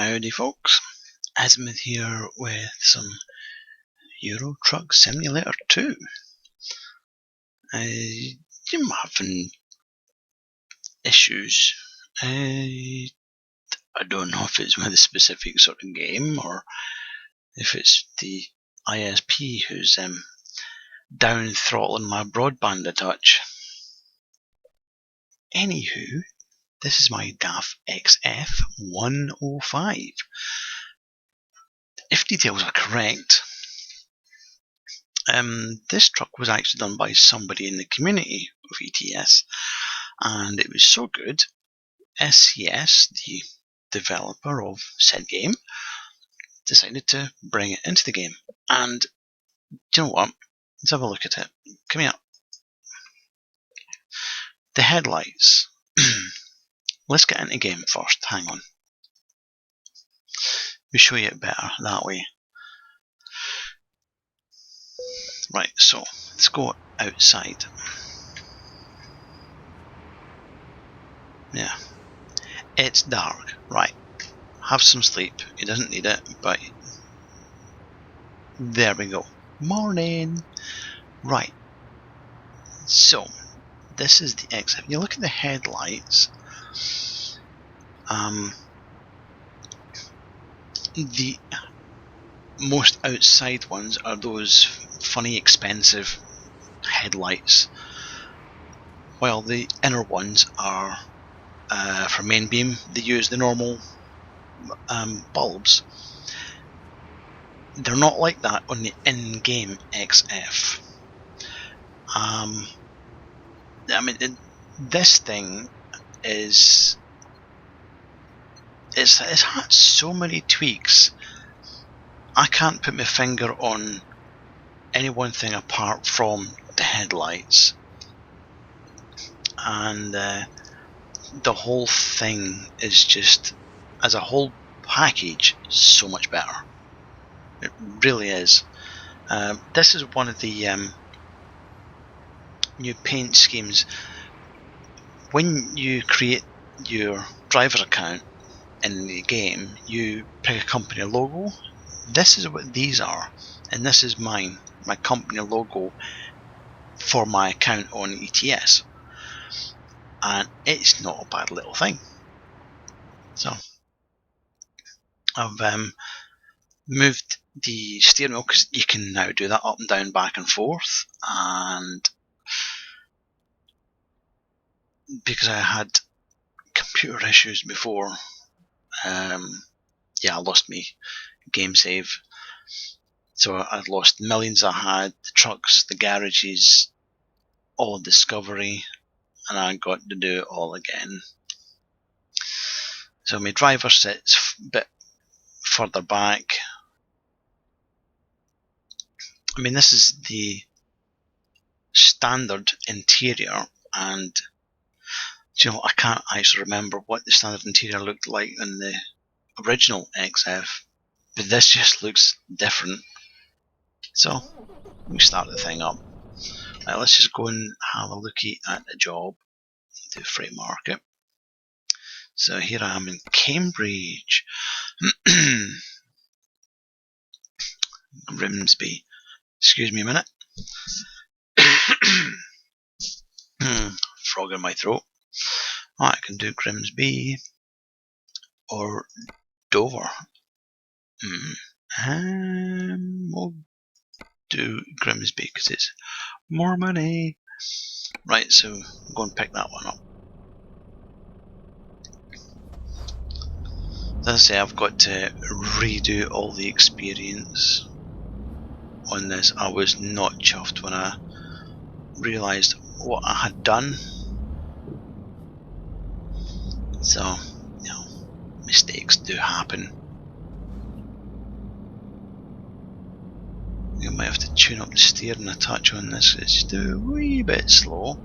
Howdy folks, Azimuth here with some Euro Truck Simulator 2. I'm having issues. I don't know if it's with a specific sort of game or if it's the ISP who's down throttling my broadband a touch. Anywho, this is my DAF XF 105. If details are correct, this truck was actually done by somebody in the community of ETS, and it was so good, SCS, the developer of said game, decided to bring it into the game. And do you know what? Let's have a look at it. Come here. The headlights. Let's get into the game first. Hang on. We'll show you it better that way. Right, so let's go outside. Yeah. It's dark. Right. Have some sleep. He doesn't need it, but there we go. Morning. Right. So this is the XF. You look at the headlights. The most outside ones are those funny expensive headlights, while the inner ones are for main beam. They use the normal bulbs. They're not like that on the in-game XF. I mean, this thing is it's had so many tweaks. I can't put my finger on any one thing apart from the headlights, and the whole thing is just, as a whole package, so much better. It really is. This is one of the new paint schemes. When you create your driver account in the game, you pick a company logo. This is what these are, and this is mine, my company logo for my account on ETS, and it's not a bad little thing. So I've moved the steering wheel, because you can now do that up and down, back and forth, and because I had computer issues before, I lost my game save, so I'd lost millions I had, the trucks, the garages, all Discovery, and I got to do it all again. So my driver sits a bit further back. I mean, this is the standard interior, and you know, I can't actually remember what the standard interior looked like in the original XF, but this just looks different. So we start the thing up. Right, let's just go and have a looky at the job, the freight market. So here I am in Cambridge, Grimsby. Excuse me a minute. Frog in my throat. I can do Grimsby or Dover. We'll do Grimsby because it's more money. Right, so we'll go and pick that one up. As I say, I've got to redo all the experience on this. I was not chuffed when I realised what I had done. So, you know, mistakes do happen. You might have to tune up the steering a touch on this. It's just a wee bit slow.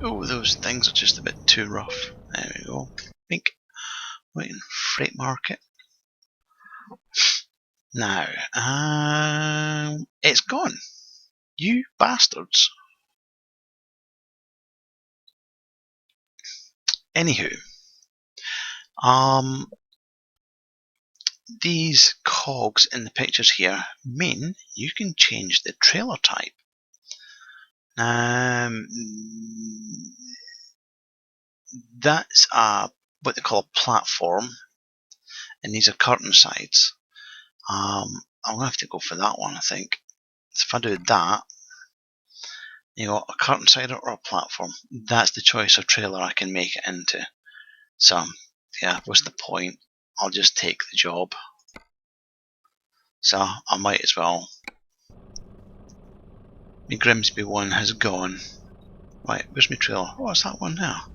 Oh, those things are just a bit too rough. There we go. Pink. Right in Freight Market. Now, it's gone. You bastards. Anywho, these cogs in the pictures here mean you can change the trailer type. That's what they call a platform, and these are curtain sides. I'm going to have to go for that one, I think. So if I do that, you know, a curtain side or a platform, that's the choice of trailer I can make it into. So, yeah, what's the point? I'll just take the job. So, I might as well. My Grimsby one has gone. Right, where's my trailer? Oh, it's that one now.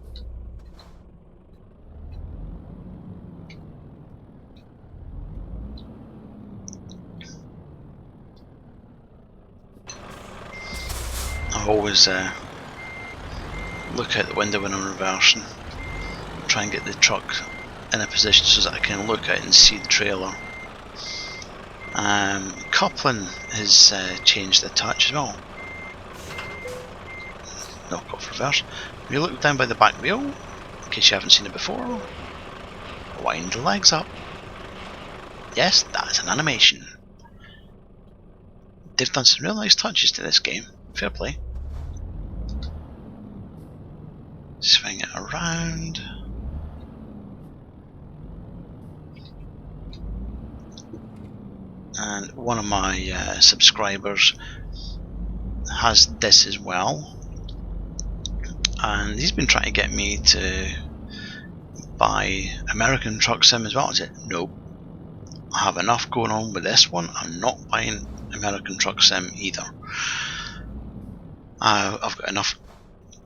I always look out the window when I'm reversing. Try and get the truck in a position so that I can look out and see the trailer. Coupling has changed a touch as well. Knock off reverse. When you look down by the back wheel, in case you haven't seen it before, wind the legs up. Yes, that's an animation. They've done some real nice touches to this game. Fair play. Swing it around. And one of my subscribers has this as well, and he's been trying to get me to buy American Truck Sim as well. I said, nope, I have enough going on with this one. I'm not buying American Truck Sim either. I've got enough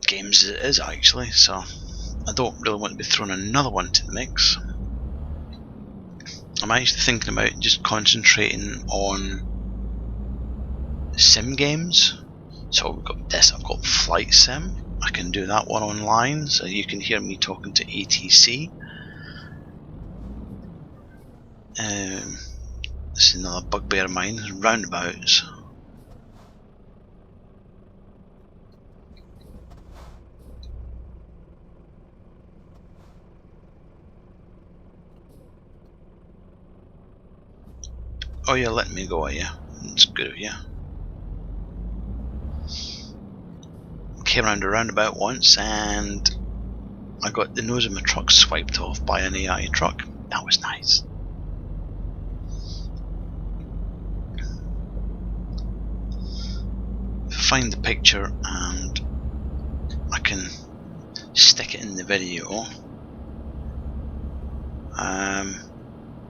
games as it is actually, so I don't really want to be throwing another one to the mix. I'm actually thinking about just concentrating on sim games. So we've got this, I've got Flight Sim. I can do that one online, so you can hear me talking to ATC. This is another bugbear of mine, roundabouts. Oh, you're letting me go, are you? It's good of you. Came around a roundabout once and I got the nose of my truck swiped off by an AI truck. That was nice. If I find the picture and I can stick it in the video,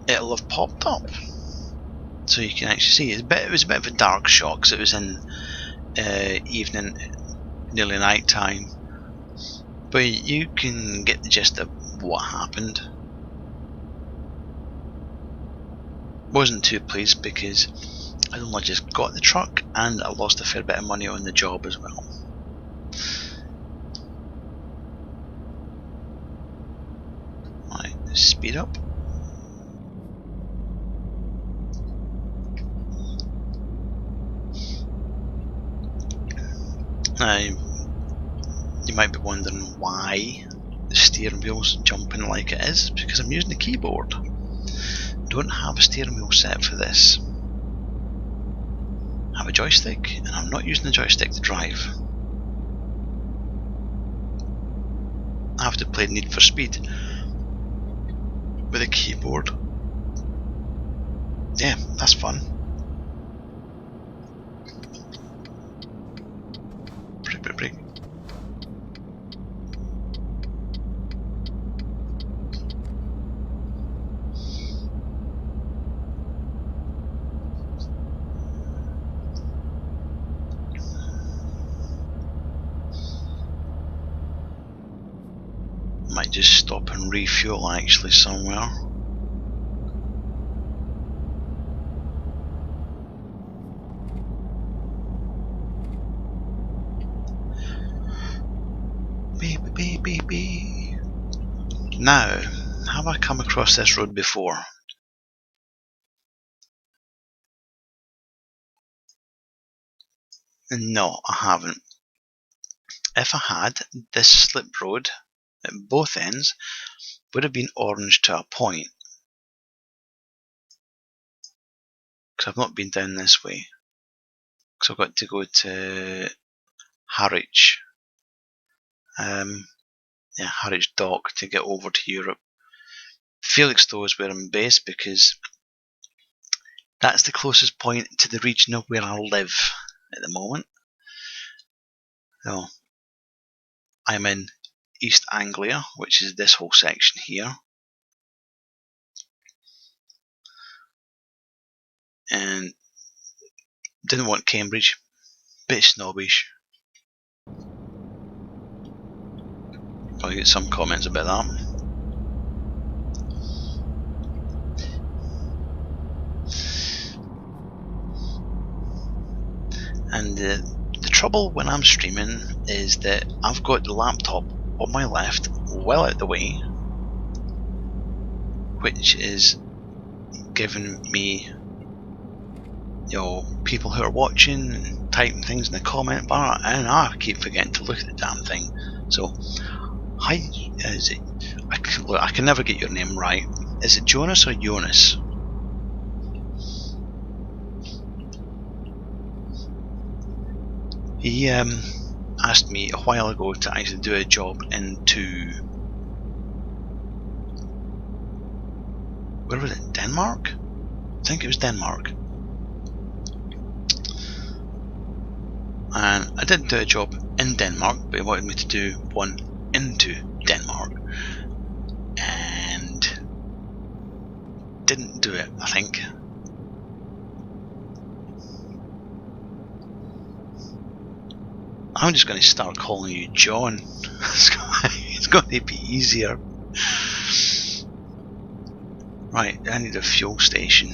it'll have popped up. So you can actually see it was a bit of a dark shot because it was in evening, nearly night time, but you can get the gist of what happened. Wasn't too pleased because I only just got the truck and I lost a fair bit of money on the job as well. Right, speed up. Now, you might be wondering why the steering wheel's jumping like it is, because I'm using the keyboard. Don't have a steering wheel set for this. I have a joystick, and I'm not using the joystick to drive. I have to play Need for Speed with a keyboard. Yeah, that's fun. Break. Might just stop and refuel actually somewhere. Beep. Now, have I come across this road before? No, I haven't. If I had, this slip road at both ends would have been orange to a point. Because I've not been down this way. Because I've got to go to Harwich. Harwich Dock to get over to Europe. Felixstowe is where I'm based because that's the closest point to the region of where I live at the moment. So, I'm in East Anglia, which is this whole section here. And didn't want Cambridge, bit snobbish. I'll get some comments about that. And the trouble when I'm streaming is that I've got the laptop on my left, well out the way, which is giving me, people who are watching, typing things in the comment bar, and I keep forgetting to look at the damn thing. So, hi, is it? I can never get your name right. Is it Jonas or Jonas? He asked me a while ago to actually do a job into, where was it? Denmark? I think it was Denmark. And I didn't do a job in Denmark, but he wanted me to do one into Denmark. And didn't do it, I think. I'm just going to start calling you John. It's going to be easier. Right, I need a fuel station.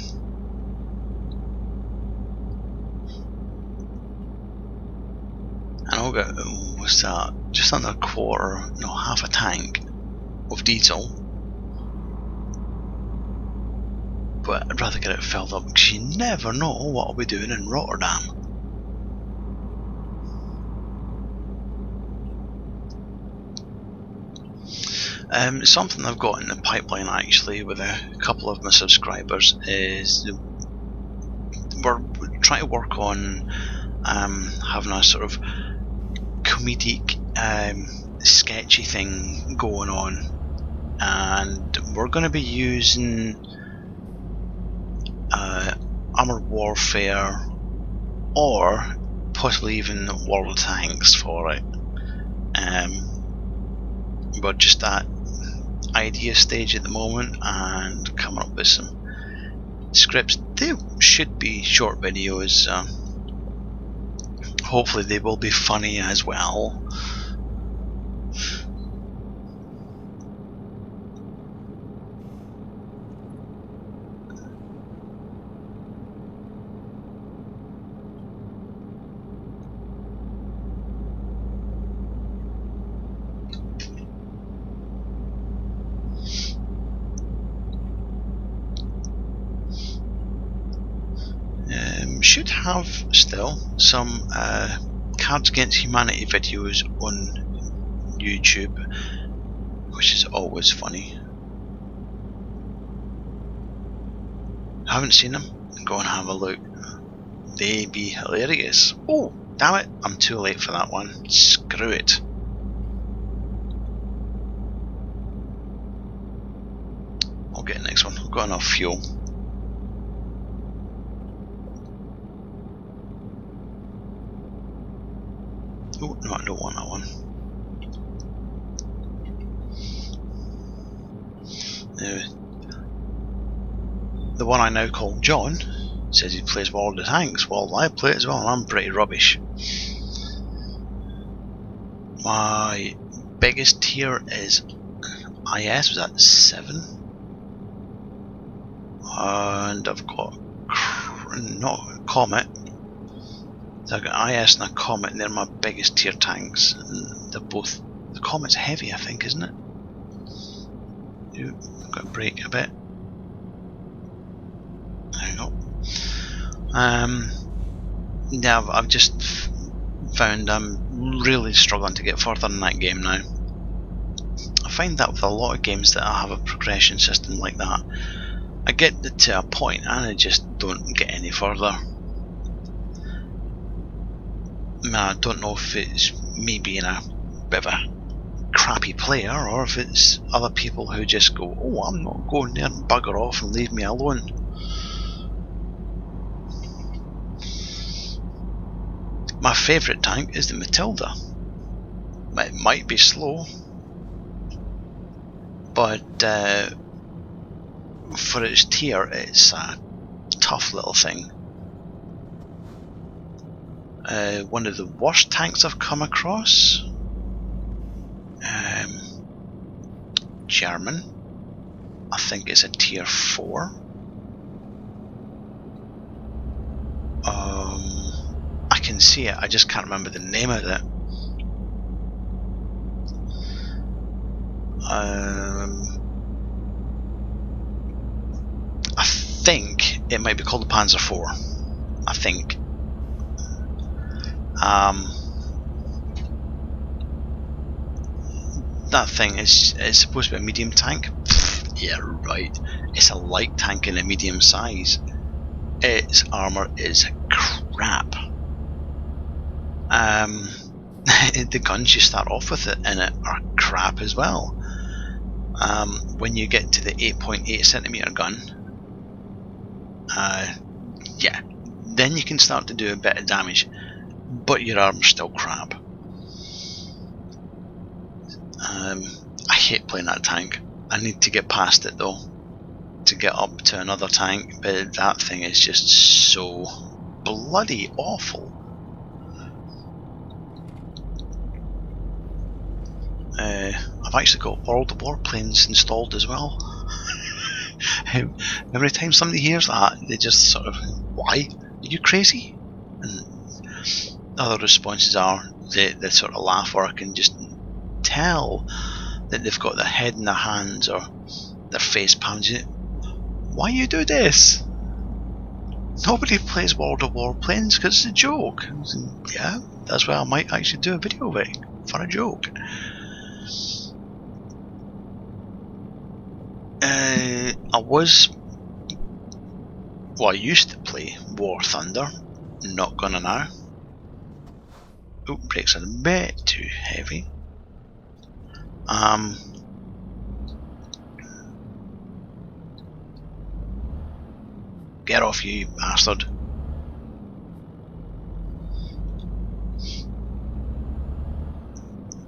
And I'll get, what's that? Just under half a tank of diesel. But I'd rather get it filled up because you never know what I'll be doing in Rotterdam. Something I've got in the pipeline actually with a couple of my subscribers is we're trying to work on having a sort of comedic, sketchy thing going on, and we're going to be using Armoured Warfare or possibly even World of Tanks for it. But just that idea stage at the moment and coming up with some scripts. They should be short videos. Hopefully they will be funny as well. Should have still some Cards Against Humanity videos on YouTube, which is always funny. Haven't seen them? Go and have a look. They be hilarious. Oh, damn it! I'm too late for that one. Screw it. I'll get the next one. I've got enough fuel. Oh, no, I don't want that one. The one I now call John says he plays World of Tanks. Well, I play it as well, and I'm pretty rubbish. My biggest tier is IS, was that 7? And I've got not Comet. So I've got IS and a Comet, and they're my biggest tier tanks. And they're both. The Comet's heavy, I think, isn't it? Ooh, I've got to brake a bit. There we go. Yeah, I've just found I'm really struggling to get further in that game now. I find that with a lot of games that I have a progression system like that, I get to a point and I just don't get any further. I don't know if it's me being a bit of a crappy player or if it's other people who just go, oh, I'm not going there, and bugger off and leave me alone. My favourite tank is the Matilda. It might be slow, but for its tier it's a tough little thing. One of the worst tanks I've come across, German, I think it's a tier 4. I can see it, I just can't remember the name of it. I think it might be called the Panzer IV. I think. That thing is supposed to be a medium tank. Yeah, right. It's a light tank in a medium size. Its armour is crap. The guns you start off with in it are crap as well. When you get to the 8.8cm gun, yeah, then you can start to do a bit of damage, but your armor's still crap. I hate playing that tank. I need to get past it though, to get up to another tank, but that thing is just so bloody awful. I've actually got World of Warplanes installed as well. Every time somebody hears that, they just sort of, why? Are you crazy? And other responses are they sort of laugh, or I can just tell that they've got their head in their hands or their face palms. Why you do this? Nobody plays World of Warplanes because it's a joke. Yeah, that's why I might actually do a video of it for a joke. I used to play War Thunder. Not gonna now. Oh, brakes are a bit too heavy. Get off, you bastard.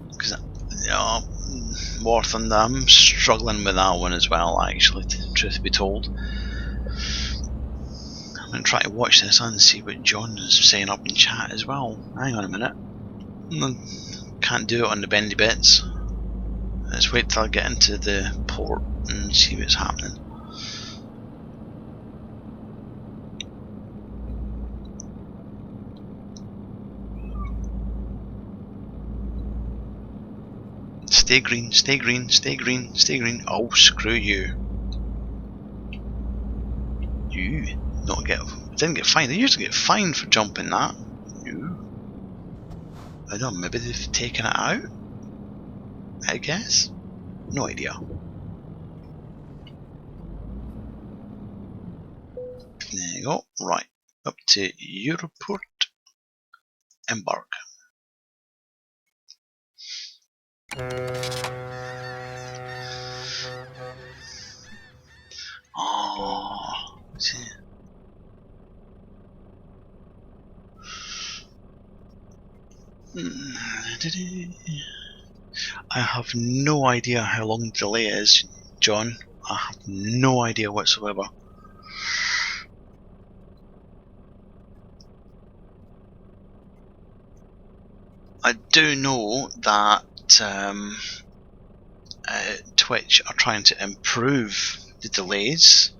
Because, War Thunder, I'm struggling with that one as well, actually, truth be told. I'm going to try to watch this and see what John is saying up in chat as well. Hang on a minute. Can't do it on the bendy bits. Let's wait till I get into the port and see what's happening. Stay green, stay green, stay green, stay green. Oh, screw you. You didn't get fined. They usually get fined for jumping that. You. I don't know, maybe they've taken it out? I guess? No idea. There you go. Right. Up to Europort. Embark. Oh, see. I have no idea how long the delay is, John. I have no idea whatsoever. I do know that Twitch are trying to improve the delays.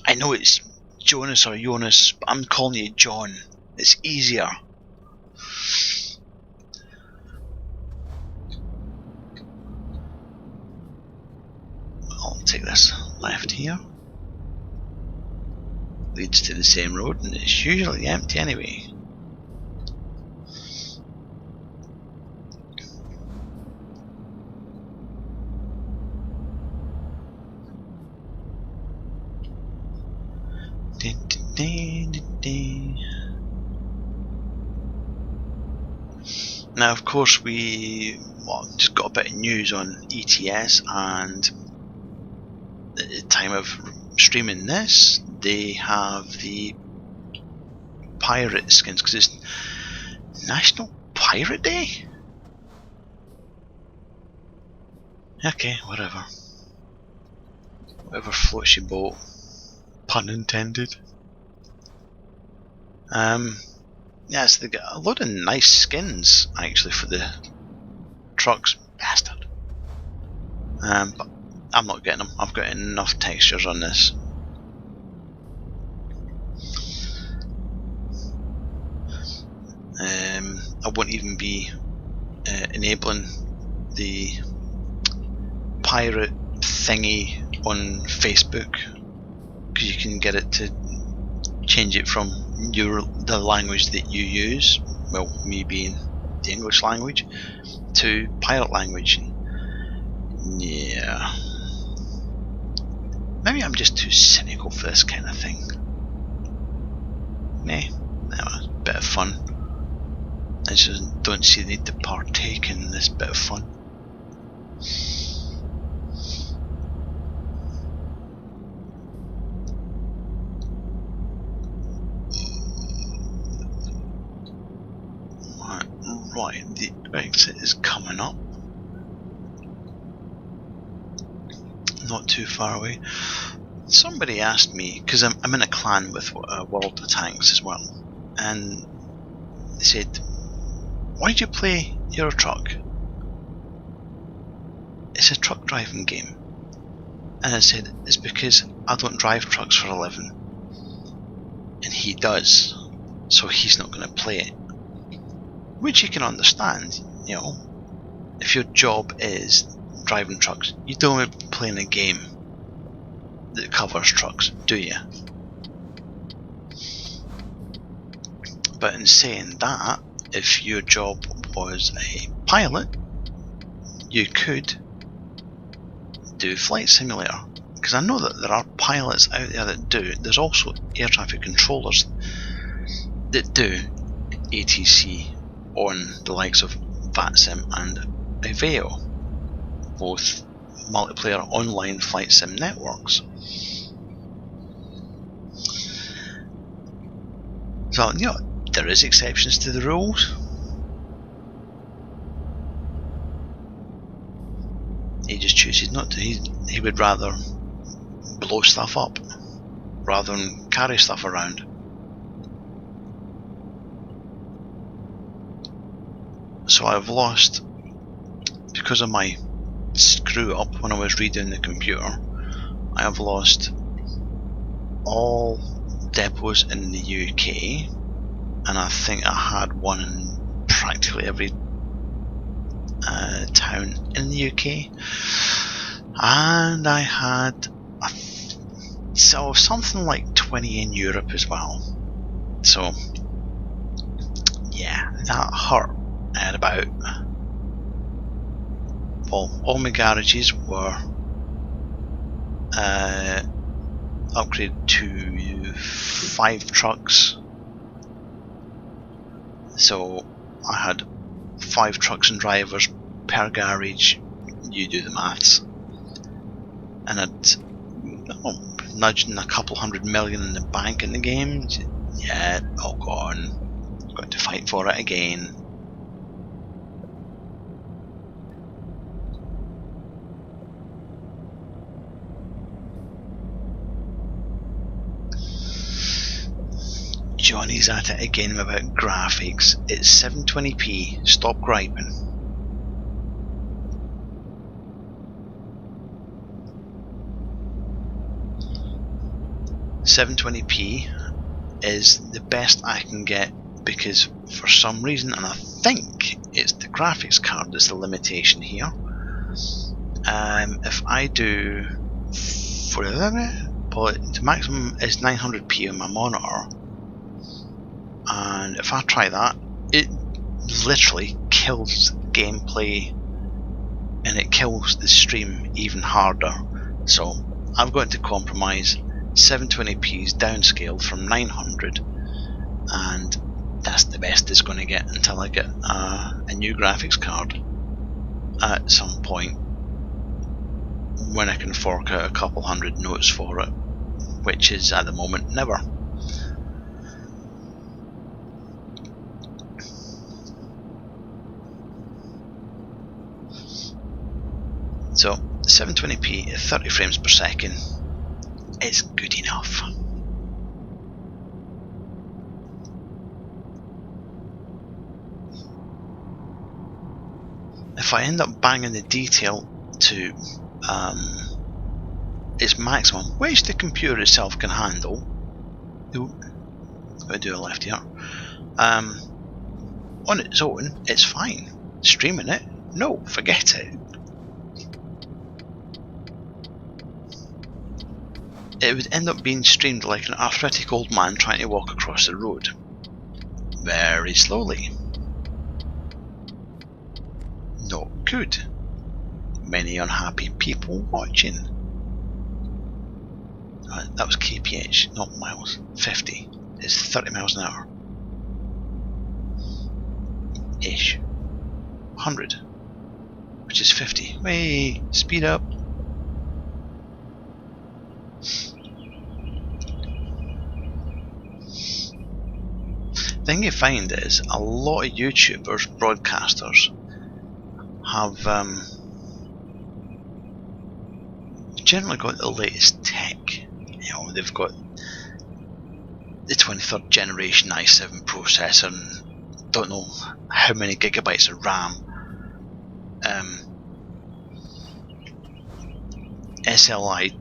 I know it's Jonas or Jonas, but I'm calling you John. It's easier. take this left here. Leads to the same road, and it's usually empty anyway. Now, of course, we just got a bit of news on ETS, and at the time of streaming this, they have the pirate skins because it's National Pirate Day. Okay, whatever. Whatever floats your boat. Pun intended. Yes, they got a lot of nice skins actually for the trucks. Bastard. But I'm not getting them. I've got enough textures on this. I won't even be enabling the pirate thingy on Facebook, because you can get it to change it from the language that you use, well, me being the English language, to pirate language. Yeah, maybe I'm just too cynical for this kind of thing. Nah, a bit of fun. I just don't see the need to partake in this bit of fun. Right, the exit is coming up. Not too far away. Somebody asked me, because I'm in a clan with World of Tanks as well, and they said, why do you play Euro Truck? It's a truck driving game. And I said, it's because I don't drive trucks for a living. And he does. So he's not going to play it. Which you can understand, you know. If your job is driving trucks, you don't want to be playing a game that covers trucks, do you? But in saying that, if your job was a pilot, you could do Flight Simulator, because I know that there are pilots out there that do. There's also air traffic controllers that do ATC on the likes of VATSIM and Aveo, both multiplayer online flight sim networks. So, you know, there is exceptions to the rules. He just chooses not to. He would rather blow stuff up rather than carry stuff around. So I've lost, because of my screw up when I was redoing the computer, I have lost all depots in the UK, and I think I had one in practically every town in the UK, and I had something like 20 in Europe as well. So yeah, that hurt. And about, well, all my garages were upgraded to 5 trucks. So I had 5 trucks and drivers per garage. You do the maths. And I'd nudging a couple $100 million in the bank in the game. Yeah, all gone. Got to fight for it again. Johnny's at it again about graphics. It's 720p. Stop griping. $720p is the best I can get, because for some reason, and I think it's the graphics card that's the limitation here. If I do but the maximum is 900p on my monitor, and if I try that, it literally kills gameplay and it kills the stream even harder. So I've got to compromise. 720p is downscaled from 900, and that's the best it's going to get until I get a new graphics card at some point, when I can fork out a couple hundred notes for it, which is at the moment never. So 720p at 30 frames per second is good enough. If I end up banging the detail to its maximum, which the computer itself can handle, I do a left here, on its own, it's fine. Streaming it, no, forget it. It would end up being streamed like an arthritic old man trying to walk across the road. Very slowly. Not good. Many unhappy people watching. That was kph, not miles. 50 is 30 miles an hour. Ish. 100, which is 50. Way, speed up. The thing you find is a lot of YouTubers, broadcasters, have generally got the latest tech. You know, they've got the 23rd generation i7 processor and don't know how many gigabytes of RAM. SLI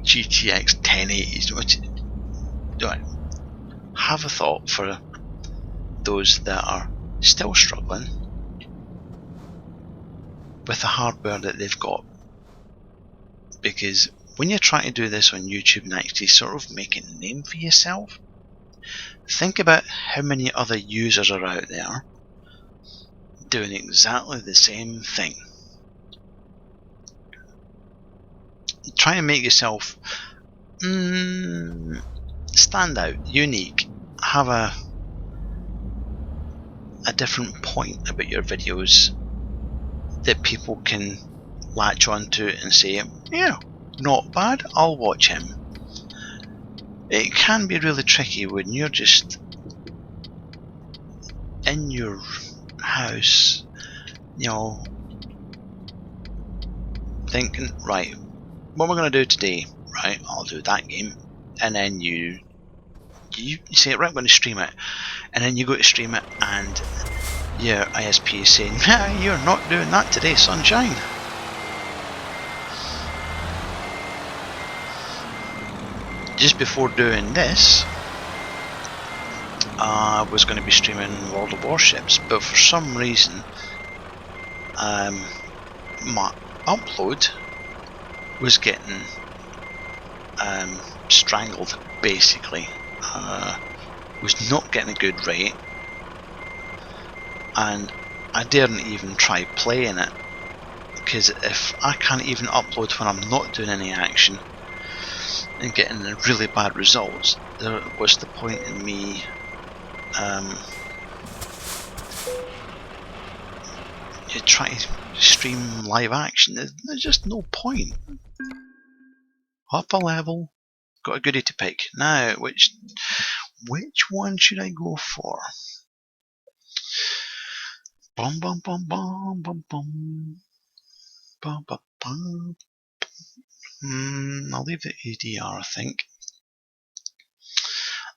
GTX 1080s. Have a thought for those that are still struggling with the hardware that they've got, because when you're trying to do this on YouTube and actually sort of make a name for yourself, think about how many other users are out there doing exactly the same thing. Try and make yourself stand out, unique, have a different point about your videos that people can latch onto and say, yeah, not bad, I'll watch him. It can be really tricky when you're just in your house, you know, thinking, right, what am I going to do today? Right, I'll do that game. And then you say, right, I'm going to stream it. And then you go to stream it and your ISP is saying, you're not doing that today, sunshine. Just before doing this, I was going to be streaming World of Warships, but for some reason my upload was getting strangled, basically. Was not getting a good rate, and I daren't even try playing it, because if I can't even upload when I'm not doing any action and getting really bad results, what's the point in me you try to stream live action? There's just no point. Up a level, got a goodie to pick. Now, which one should I go for? Bum bum bum bum bum bum bum bum bum. I'll leave the ADR, I think.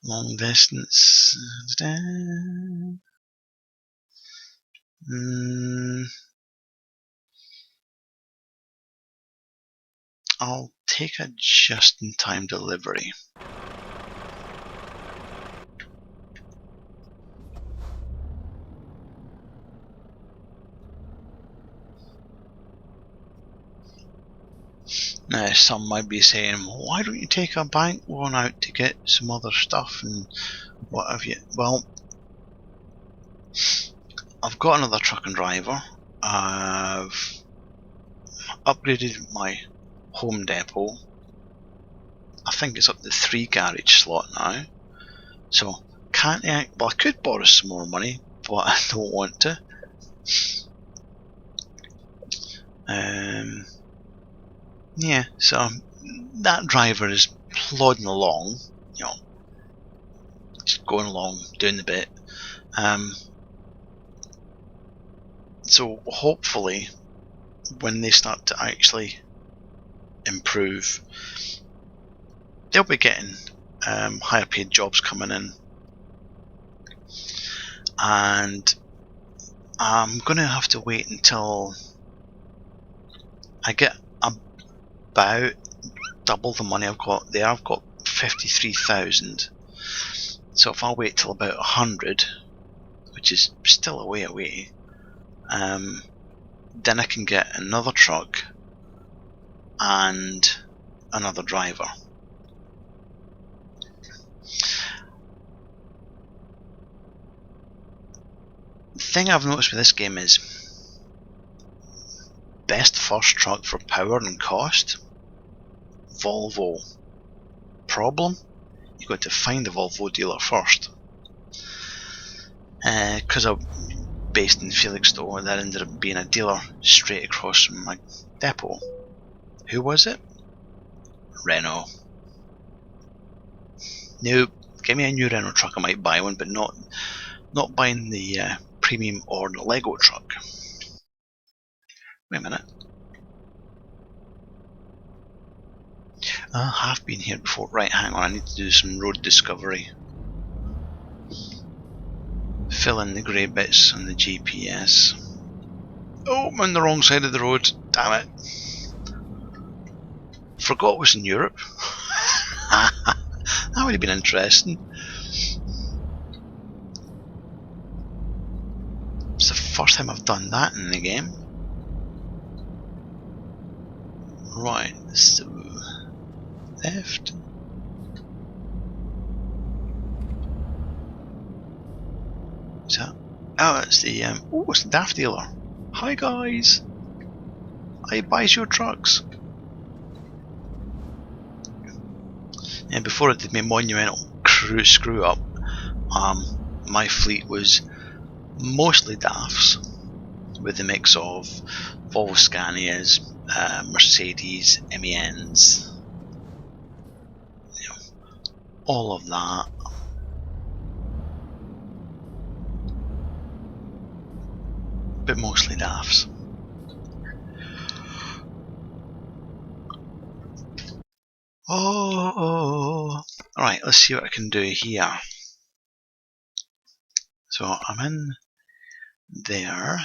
Long distance. I'll take a just-in-time delivery. Now, some might be saying, why don't you take a bank loan out to get some other stuff and what have you? Well, I've got another truck and driver. I've upgraded my home depot. I think it's up to 3 garage slot now. So, can't I? Well, I could borrow some more money, but I don't want to. Yeah, so that driver is plodding along, you know, just going along, doing the bit. So hopefully, when they start to actually improve, they'll be getting higher paid jobs coming in, and I'm gonna have to wait until I get about double the money I've got there. I've got 53,000. So if I wait till about 100, which is still a way away, then I can get another truck and another driver. The thing I've noticed with this game is best first truck for power and cost, Volvo. Problem? You've got to find the Volvo dealer first. Because I'm based in Felixstowe, there ended up being a dealer straight across from my depot. Who was it? Renault. Nope. Give me a new Renault truck, I might buy one, but not buying the premium or Lego truck. Wait a minute. I have been here before. Right, hang on, I need to do some road discovery. Fill in the grey bits on the GPS. Oh, I'm on the wrong side of the road. Damn it. Forgot it was in Europe. That would have been interesting. It's the first time I've done that in the game. Right, so left. Is that? Oh, it's the it's the Daft dealer. Hi guys, I buys your trucks. And before it did my monumental screw up, my fleet was mostly Dafts, with a mix of Volvo Scanias, Mercedes, MENs, all of that. But mostly Dafts. Oh, alright, let's see what I can do here. So I'm in there.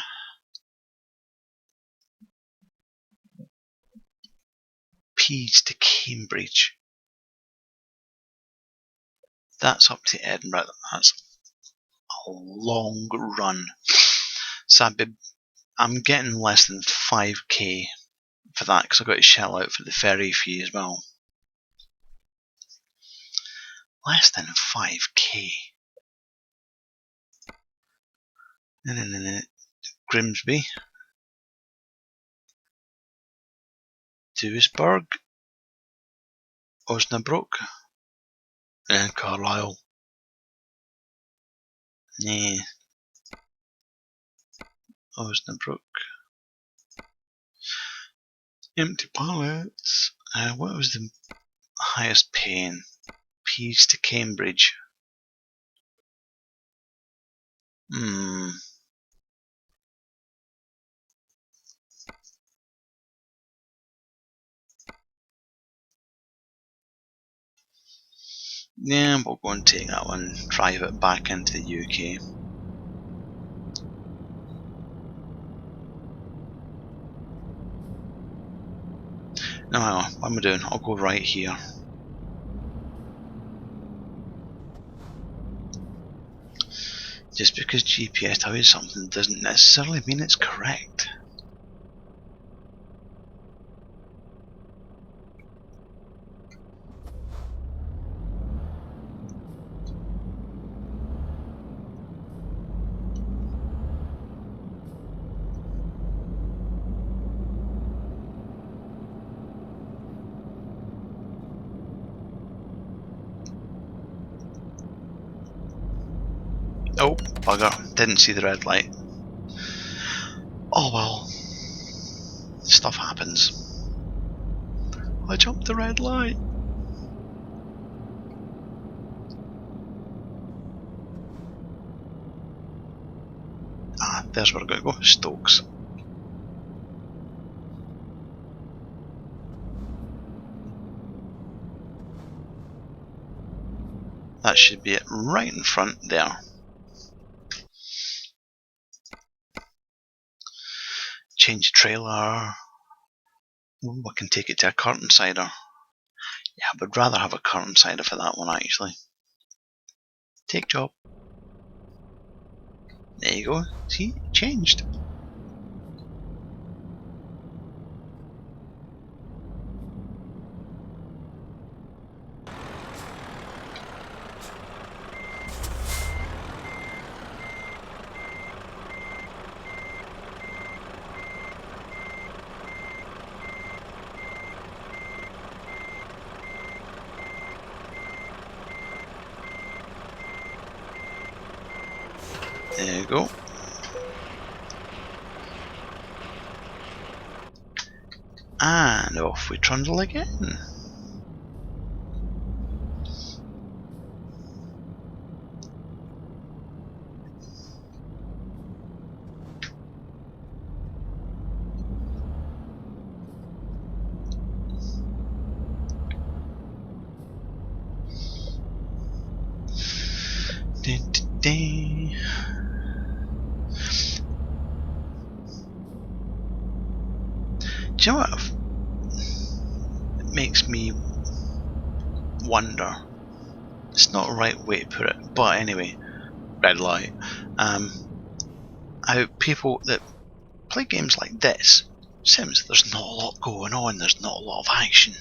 Peas to Cambridge. That's up to Edinburgh. That's a long run. So I'm getting less than 5k for that because I've got to shell out for the ferry fee as well. Less than 5k. No. Grimsby. Duisburg. Osnabrück. And Carlisle. Nah. Osnabrück. Empty pallets. What was the highest paying? Peas to Cambridge. Yeah, we'll go and take that one, drive it back into the UK. No, what am I doing? I'll go right here. Just because GPS tells you something doesn't necessarily mean it's correct. Oh, bugger. Didn't see the red light. Oh well. Stuff happens. I jumped the red light. Ah, there's where we're going to go. Stokes. That should be it right in front there. Change trailer. Ooh, I can take it to a curtain sider. Yeah, I would rather have a curtain sider for that one actually. Take job. There you go. See, it changed. There you go. And off we trundle again. Do you know what? It makes me wonder. It's not the right way to put it, but anyway, red light. How people that play games like this, Sims, there's not a lot going on. There's not a lot of action.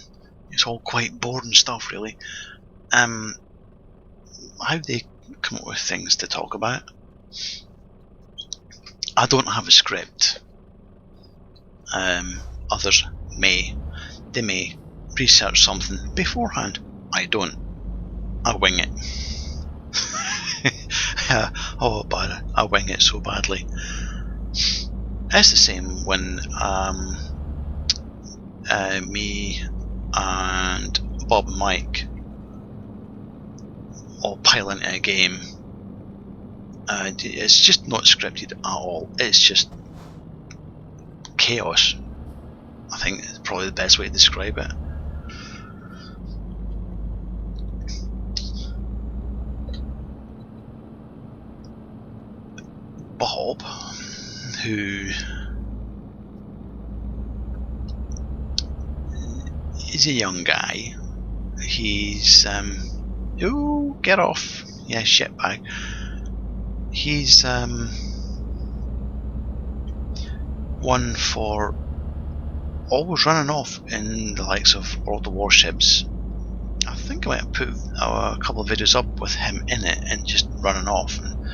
It's all quite boring stuff, really. How they come up with things to talk about. I don't have a script. Others may. They may research something beforehand. I don't. I wing it. Oh, bad. I wing it so badly. It's the same when me and Bob and Mike all piling in a game. It's just not scripted at all. It's just chaos. I think it's probably the best way to describe it. Bob, who is a young guy, he's oh, get off, yeah, shitbag. He's one for always running off in the likes of World of Warships. I think I might have put a couple of videos up with him in it and just running off and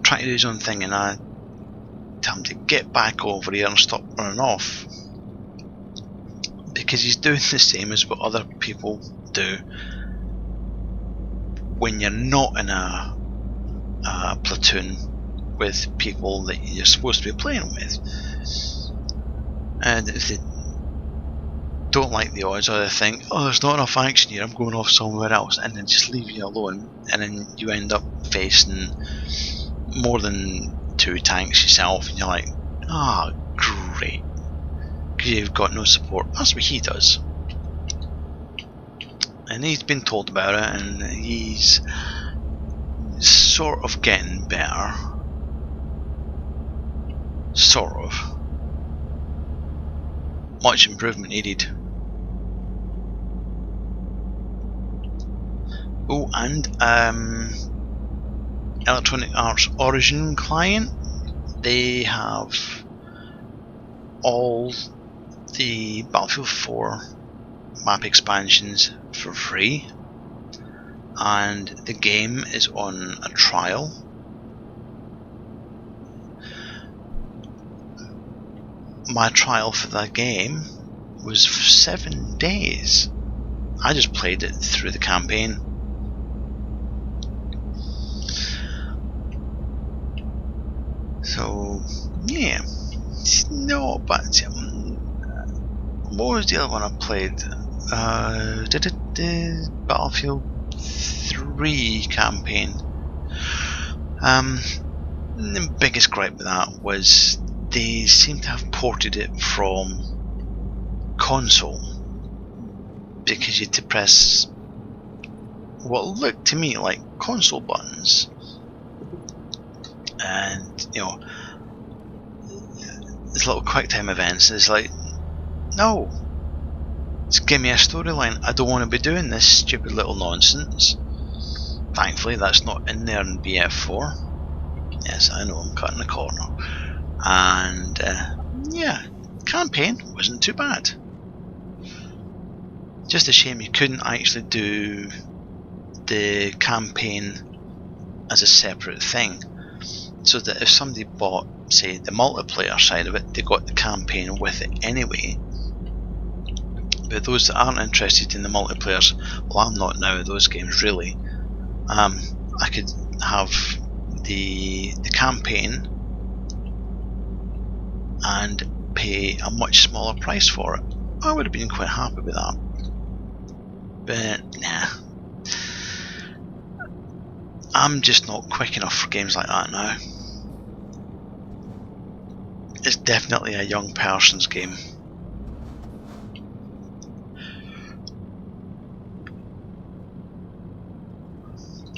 trying to do his own thing, and I tell him to get back over here and stop running off, because he's doing the same as what other people do when you're not in a platoon with people that you're supposed to be playing with. And if they don't like the odds, or they think, oh, there's not enough action here, I'm going off somewhere else, and then just leave you alone, and then you end up facing more than 2 tanks yourself, and you're like, ah, oh, great, because you've got no support. That's what he does, and he's been told about it, and he's sort of getting better, sort of. Much improvement needed. Oh, and Electronic Arts Origin client, they have all the Battlefield 4 map expansions for free, and the game is on a trial. My trial for that game was 7 days. I just played it through the campaign. So yeah, no, but what was the other one I played? Battlefield 3 campaign. The biggest gripe with that was they seem to have ported it from console, because you had to press what looked to me like console buttons, and there's little quick time events, and it's like, no, just give me a storyline. I don't want to be doing this stupid little nonsense. Thankfully that's not in there in BF4. Yes, I know, I'm cutting the corner. And yeah, campaign wasn't too bad. Just a shame you couldn't actually do the campaign as a separate thing, so that if somebody bought, say, the multiplayer side of it, they got the campaign with it anyway. But those that aren't interested in the multiplayers, well, I'm not now, those games really, I could have the campaign and pay a much smaller price for it. I would have been quite happy with that. But nah, I'm just not quick enough for games like that now. It's definitely a young person's game.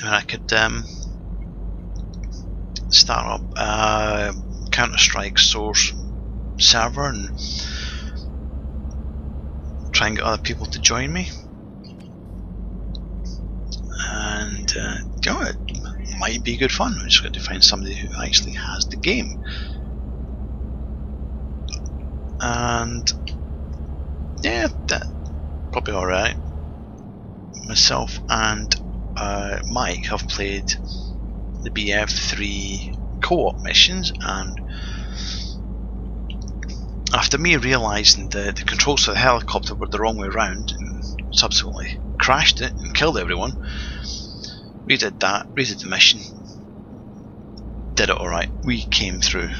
I mean, I could start up a Counter-Strike Source server and try and get other people to join me, and it might be good fun. I'm just going to find somebody who actually has the game, and yeah, that's probably alright. Myself and Mike have played the BF3 co-op missions, and after me realising the controls for the helicopter were the wrong way around and subsequently crashed it and killed everyone, redid that, redid the mission, did it alright, we came through.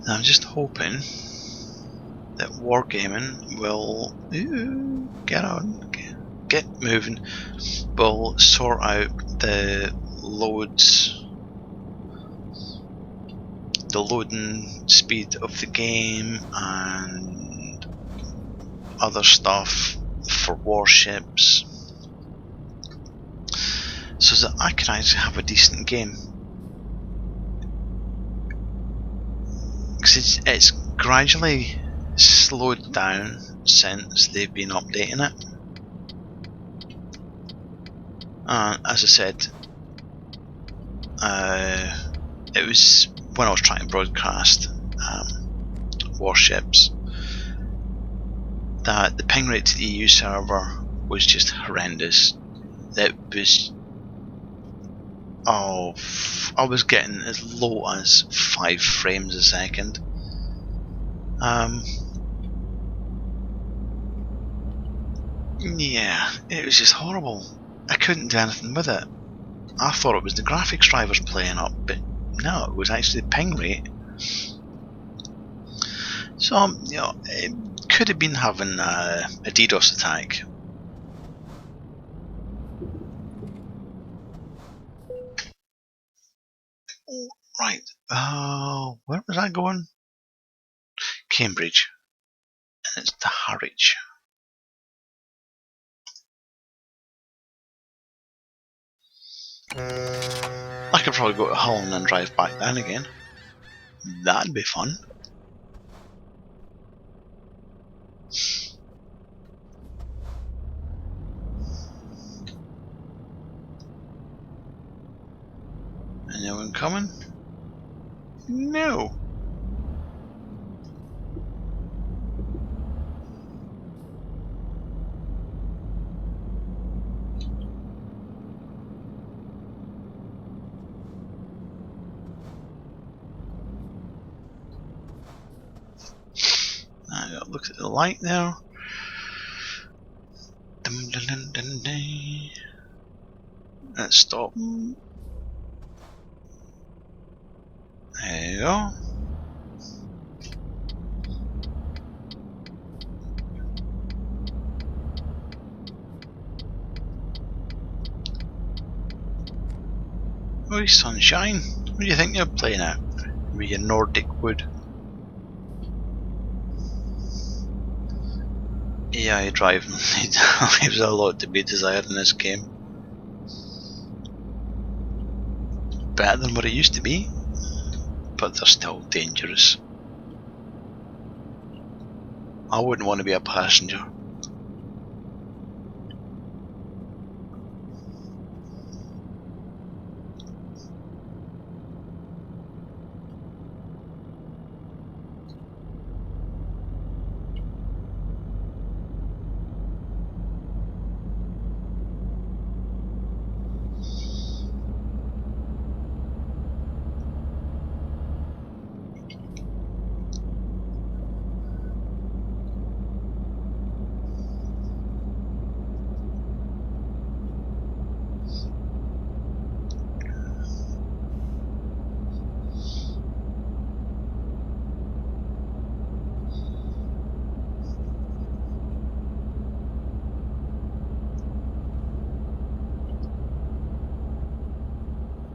I'm just hoping that Wargaming will get moving, will sort out the loading speed of the game and other stuff for warships, so that I can actually have a decent game. Because it's gradually slowed down since they've been updating it. As I said, it was when I was trying to broadcast warships that the ping rate to the EU server was just horrendous. It was, I was getting as low as 5 frames a second. Yeah, it was just horrible. I couldn't do anything with it. I thought it was the graphics drivers playing up, but no, it was actually the ping rate. So, it could have been having a DDoS attack. Right, where was I going? Cambridge. And it's to Harwich. I could probably go to Hull and then drive back down again. That'd be fun. Anyone coming? No. look at the light there. Let's stop. There you go. Oh, sunshine. What do you think you're playing at? With your Nordic wood. AI driving leaves a lot to be desired in this game. Better than what it used to be, but they're still dangerous. I wouldn't want to be a passenger.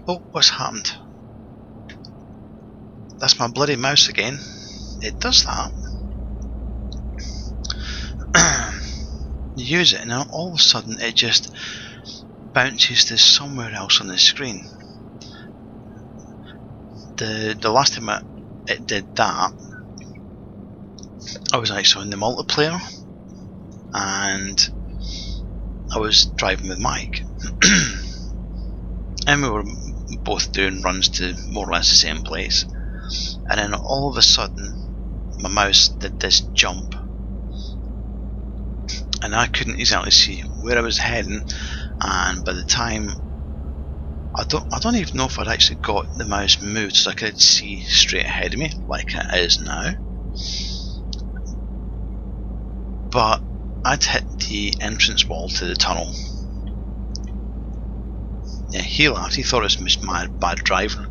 Oh, what's happened? That's my bloody mouse again. It does that. You use it and then all of a sudden it just bounces to somewhere else on the screen. The last time it did that, I was actually in the multiplayer and I was driving with Mike and we were both doing runs to more or less the same place, and then all of a sudden my mouse did this jump and I couldn't exactly see where I was heading, and by the time I don't even know if I'd actually got the mouse moved so I could see straight ahead of me like it is now, but I'd hit the entrance wall to the tunnel. Yeah, he laughed. He thought it was my bad driving.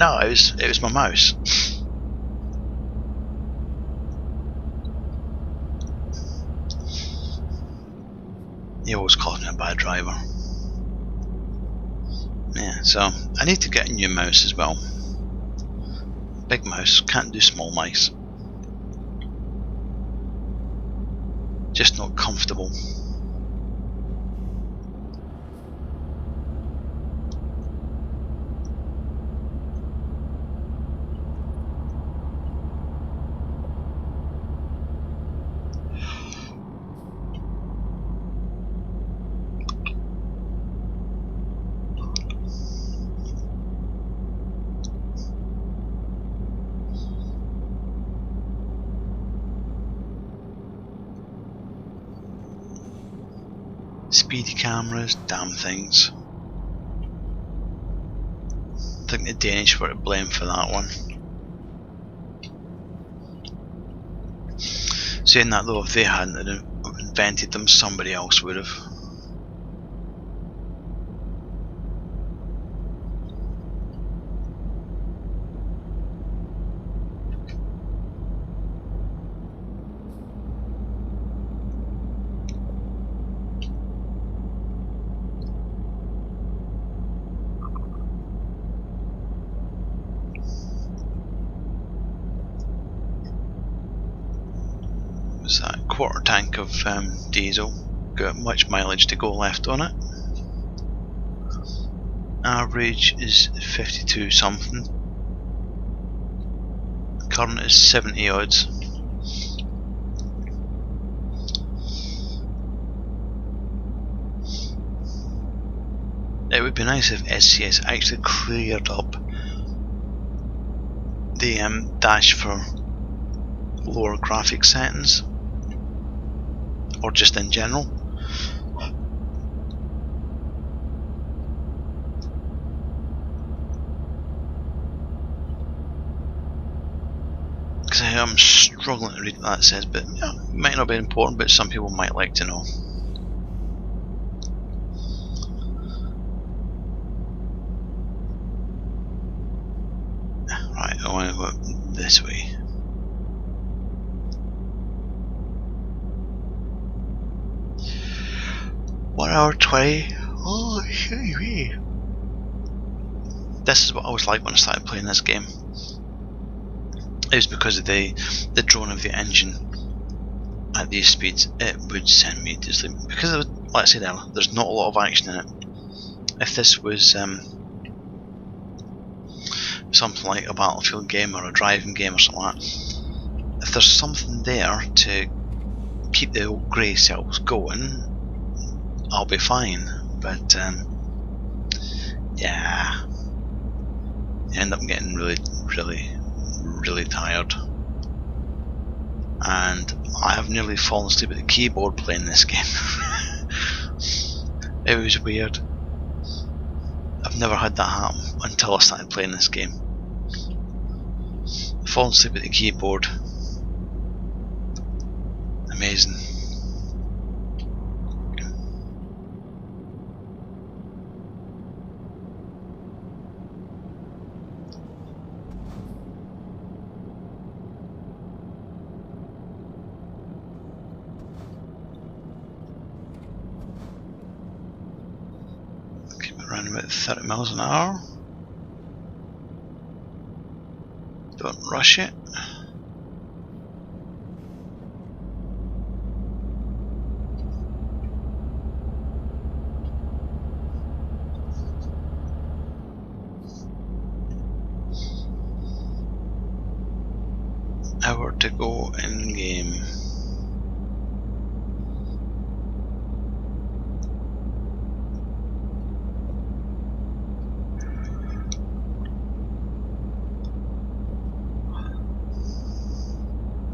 No, it was my mouse. He always called me a bad driver. Yeah, so I need to get a new mouse as well. Big mouse, can't do small mice. Just not comfortable. Speedy cameras, damn things. I think the Danish were to blame for that one. Saying that though, if they hadn't invented them, somebody else would have. What's that? Quarter tank of diesel. Got much mileage to go left on it. Average is 52 something. Current is 70 odds. It would be nice if SCS actually cleared up the dash for lower graphic settings, or just in general. because I am struggling to read what that says, but yeah, it might not be important, but some people might like to know. Right, I want to go this way. $1:20. Oh, shit. This is what I was like when I started playing this game. It was because of the drone of the engine at these speeds. It would send me to sleep because, like I said earlier, there's not a lot of action in it. If this was something like a Battlefield game or a driving game or something like that, if there's something there to keep the old grey cells going, I'll be fine. But yeah, you end up getting really tired, and I have nearly fallen asleep at the keyboard playing this game. It was weird. I've never had that happen until I started playing this game. Falling asleep at the keyboard. Amazing. Keep it around about 30 miles an hour. Don't rush it. Hour to go in game.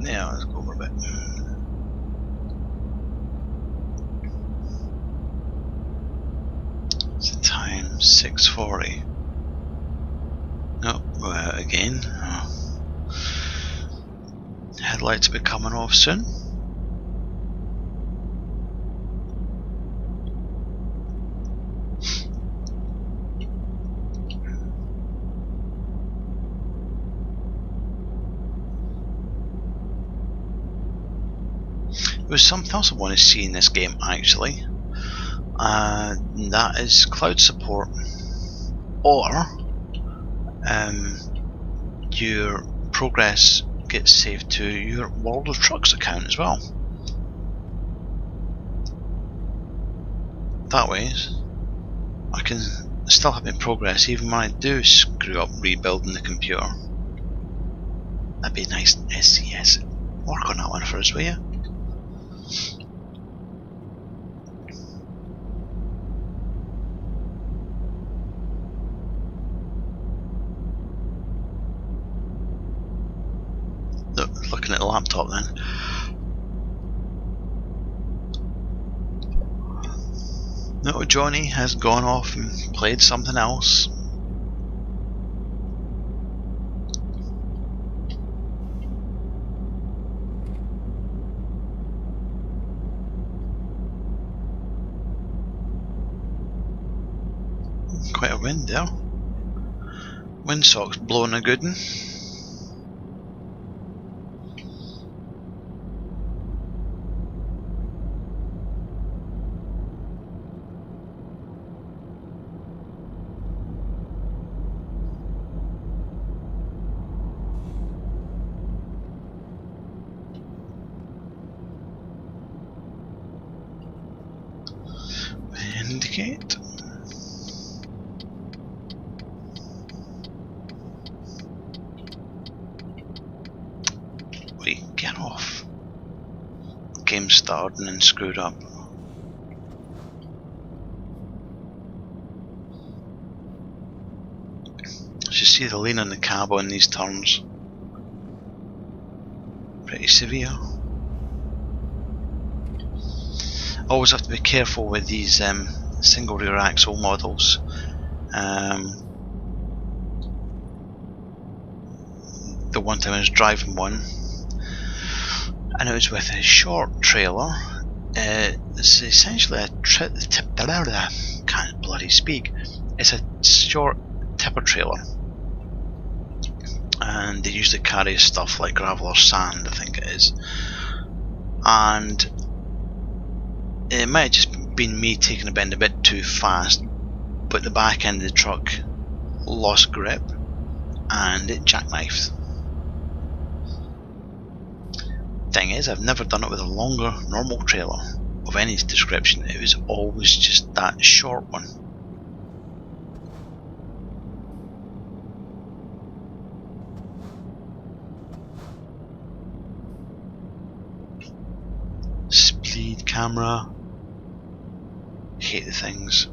Yeah, let's go over a bit. It's the time 6:40. No, again. Oh. Headlights will be coming off soon. There's something else I want to see in this game actually. That is cloud support, or your progress gets saved to your World of Trucks account as well. That way I can still have my progress even when I do screw up rebuilding the computer. That'd be nice. SCS. Work on that one for us, will you? Looking at the laptop then. No, Johnny has gone off and played something else. Quite a wind there. Windsock's blowing a good one. Indicate. Wait, get off. Game started and then screwed up. You see the lean on the cab on these turns. Pretty severe. Always have to be careful with these single rear axle models. the one time I was driving one, and it was with a short trailer. It's essentially can't bloody speak. It's a short tipper trailer, and they usually carry stuff like gravel or sand, I think it is. And it might have just been me taking a bend a bit too fast, but the back end of the truck lost grip and it jackknifed. Thing is, I've never done it with a longer normal trailer of any description. It was always just that short one. Speed camera. Hate the things.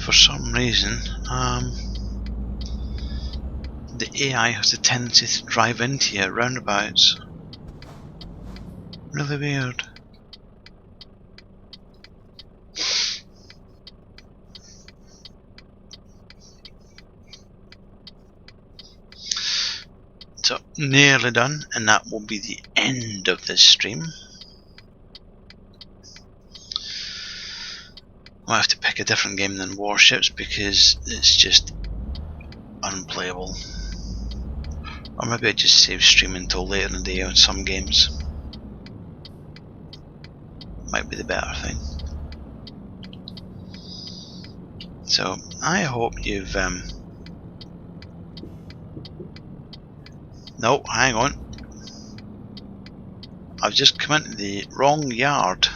For some reason, the AI has a tendency to drive into you at roundabouts. Really weird. So, nearly done, and that will be the end of this stream. I'll have to pick a different game than Warships because it's just unplayable. Or maybe I just save stream until later in the day on some games. Might be the better thing. So I hope you've no, hang on. I've just come into the wrong yard.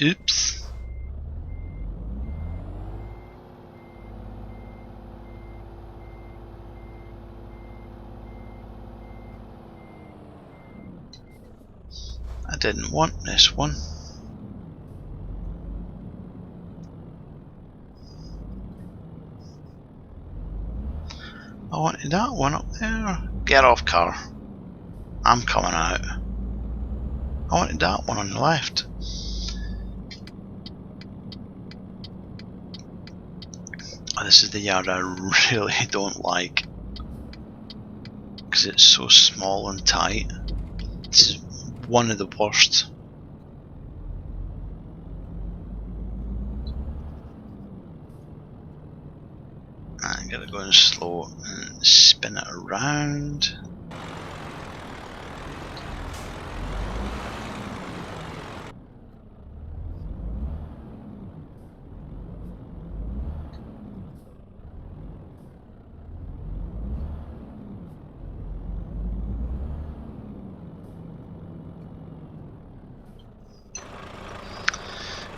Oops. I didn't want this one. I wanted that one up there. Get off, car. I'm coming out. I wanted that one on the left. Oh, this is the yard I really don't like. Because it's so small and tight. This is one of the worst. I'm gonna go in slow and spin it around.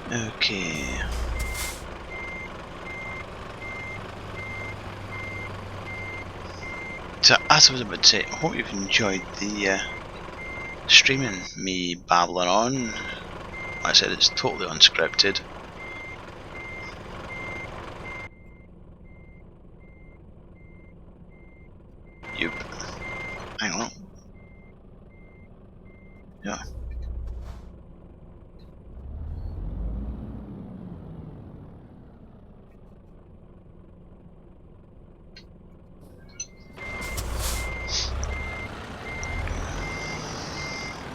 Okay. So, as I was about to say, I hope you've enjoyed the streaming, me babbling on. Like I said, it's totally unscripted. Yup. Hang on. Yeah.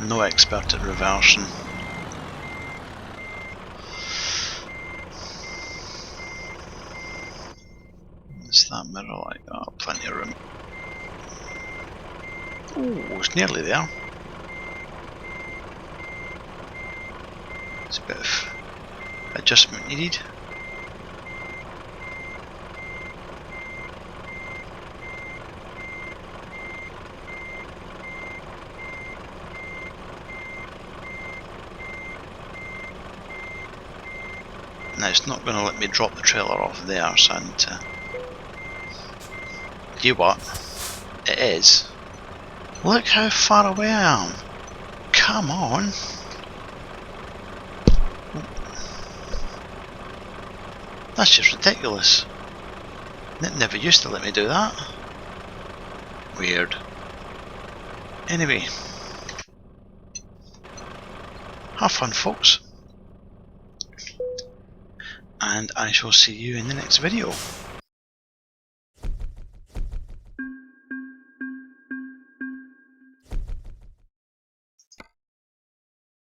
No expert at reversing. What's that mirror like? Oh, plenty of room. Oh, it's nearly there. It's a bit of adjustment needed. Now it's not going to let me drop the trailer off there, so I need to... You what? It is. Look how far away I am. Come on. That's just ridiculous. It never used to let me do that. Weird. Anyway. Have fun, folks. And I shall see you in the next video.